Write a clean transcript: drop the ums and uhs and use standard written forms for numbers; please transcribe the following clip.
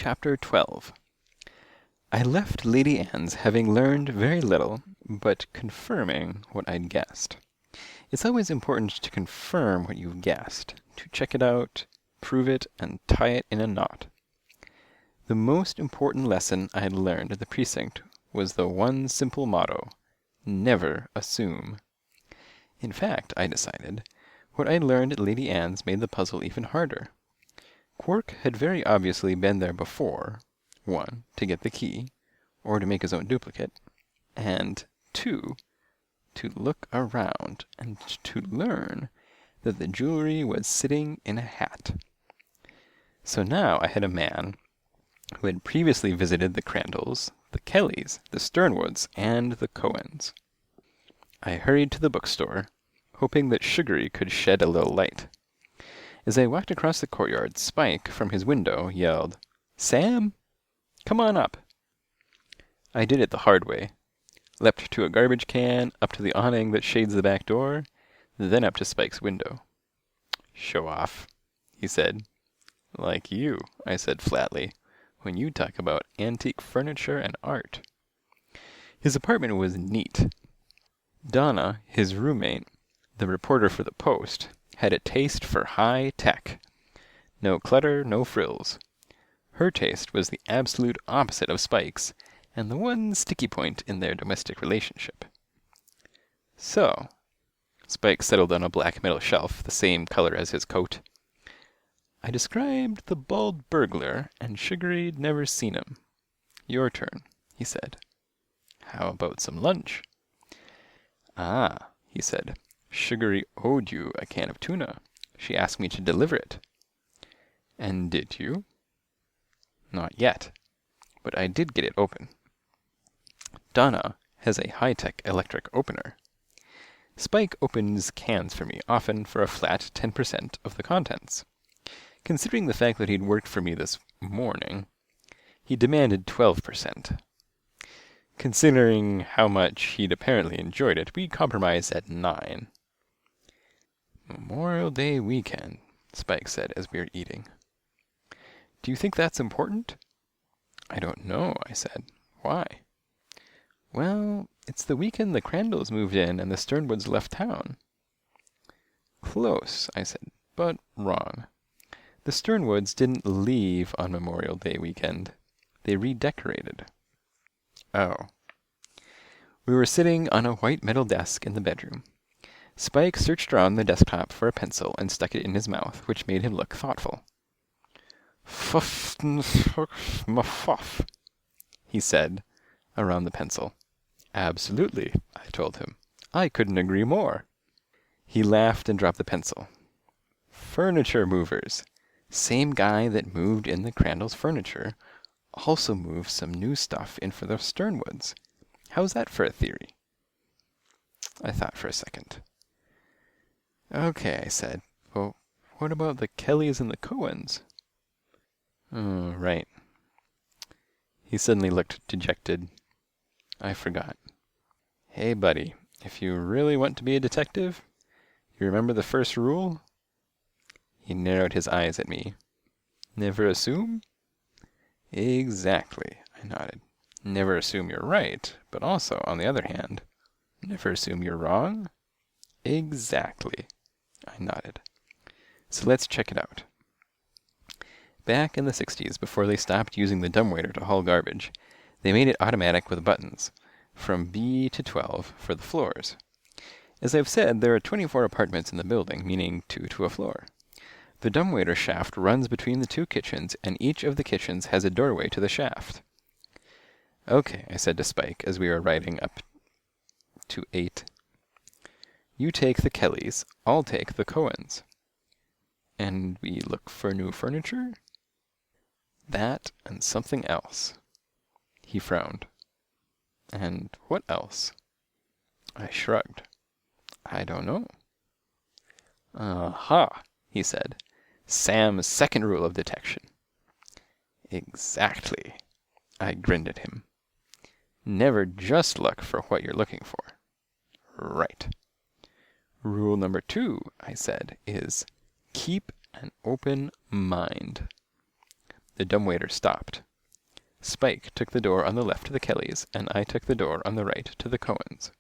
Chapter 12. I left Lady Anne's having learned very little, but confirming what I'd guessed. It's always important to confirm what you've guessed, to check it out, prove it, and tie it in a knot. The most important lesson I had learned at the precinct was the one simple motto: never assume. In fact, I decided, what I'd learned at Lady Anne's made the puzzle even harder. Quark had very obviously been there before, 1, to get the key, or to make his own duplicate, and 2, to look around and to learn that the jewelry was sitting in a hat. So now I had a man who had previously visited the Crandalls, the Kellys, the Sternwoods, and the Cohens. I hurried to the bookstore, hoping that Sugary could shed a little light. As I walked across the courtyard, Spike, from his window, yelled, "Sam, come on up." I did it the hard way. Leapt to a garbage can, up to the awning that shades the back door, then up to Spike's window. "Show off," he said. "Like you," I said flatly, "when you talk about antique furniture and art." His apartment was neat. Donna, his roommate, the reporter for the Post, had a taste for high tech. No clutter, no frills. Her taste was the absolute opposite of Spike's, and the one sticky point in their domestic relationship. So, Spike settled on a black metal shelf, the same color as his coat. I described the bald burglar, and Sugary'd never seen him. "Your turn," he said. "How about some lunch?" "Ah," he said. "Sugary owed you a can of tuna. She asked me to deliver it." "And did you?" "Not yet. But I did get it open." Donna has a high-tech electric opener. Spike opens cans for me, often for a flat 10% of the contents. Considering the fact that he'd worked for me this morning, he demanded 12%. Considering how much he'd apparently enjoyed it, we compromised at 9. "Memorial Day weekend," Spike said as we were eating. "Do you think that's important?" "I don't know," I said. "Why?" "Well, it's the weekend the Crandalls moved in and the Sternwoods left town." "Close," I said, "but wrong. The Sternwoods didn't leave on Memorial Day weekend. They redecorated." "Oh." We were sitting on a white metal desk in the bedroom. Spike searched around the desktop for a pencil and stuck it in his mouth, which made him look thoughtful. "Fuff," he said, around the pencil. "Absolutely," I told him. "I couldn't agree more." He laughed and dropped the pencil. "Furniture movers. Same guy that moved in the Crandall's furniture also moved some new stuff in for the Sternwoods. How's that for a theory?" I thought for a second. "Okay," I said. "Well, what about the Kellys and the Cohens?" "Oh, right." He suddenly looked dejected. I forgot. "Hey, buddy, if you really want to be a detective, you remember the first rule?" He narrowed his eyes at me. "Never assume?" "Exactly," I nodded. "Never assume you're right, but also, on the other hand, never assume you're wrong?" "Exactly," I nodded. "So let's check it out." Back in the 60s, before they stopped using the dumbwaiter to haul garbage, they made it automatic with buttons, from B to 12 for the floors. As I've said, there are 24 apartments in the building, meaning 2 to a floor. The dumbwaiter shaft runs between the 2 kitchens, and each of the kitchens has a doorway to the shaft. "Okay," I said to Spike as we were riding up to 8. "You take the Kellys, I'll take the Cohens." "And we look for new furniture?" "That and something else." He frowned. "And what else?" I shrugged. "I don't know." "Aha," he said. "Sam's second rule of detection." "Exactly." I grinned at him. "Never just look for what you're looking for." "Right." "Rule number 2, I said, is keep an open mind." The dumbwaiter stopped. Spike took the door on the left to the Kellys, and I took the door on the right to the Cohens.